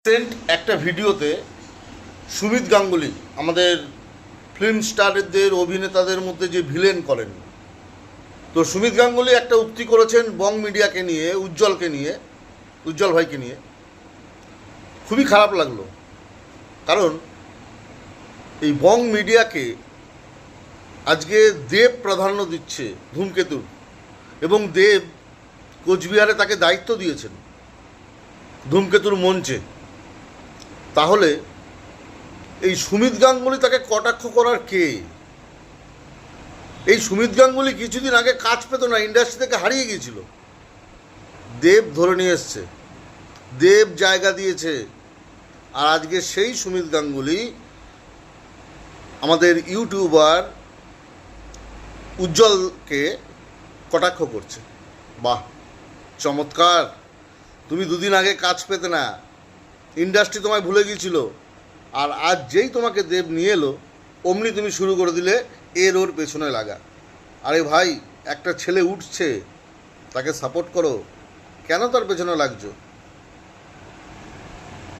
Recent একটা ভিডিওতে সুমিত গাঙ্গুলি আমাদের ফিল্ম স্টারদের অভিনেতাদের মধ্যে যে ভিলেন করেন, তো সুমিত গাঙ্গুলি একটা উক্তি করেছেন বং মিডিয়াকে নিয়ে, উজ্জ্বল ভাইকে নিয়ে। খুবই খারাপ লাগলো, কারণ এই বং মিডিয়াকে আজকে দেব প্রাধান্য দিচ্ছে ধূমকেতুর, এবং দেব কোচবিহারে তাকে দায়িত্ব দিয়েছেন ধূমকেতুর মঞ্চে। তাহলে এই সুমিত গাঙ্গুলি তাকে কটাক্ষ করার কে? এই সুমিত গাঙ্গুলি কিছুদিন আগে কাজ পেত না, ইন্ডাস্ট্রি থেকে হারিয়ে গিয়েছিল। দেব ধরে নিয়ে এসছে, দেব জায়গা দিয়েছে, আর আজকে সেই সুমিত গাঙ্গুলি আমাদের ইউটিউবার উজ্জ্বলকে কটাক্ষ করছে। বাহ, চমৎকার! তুমি দুদিন আগে কাজ পেতে না, ইন্ডাস্ট্রি তোমায় ভুলে গিয়েছিল, আর আজ যেই তোমাকে দেব নিয়ে এলো অমনি তুমি শুরু করে দিলে ওর পেছনে লাগা। আরে ভাই, একটা ছেলে উঠছে, তাকে সাপোর্ট করো, কেন তার পেছনে লাগছো?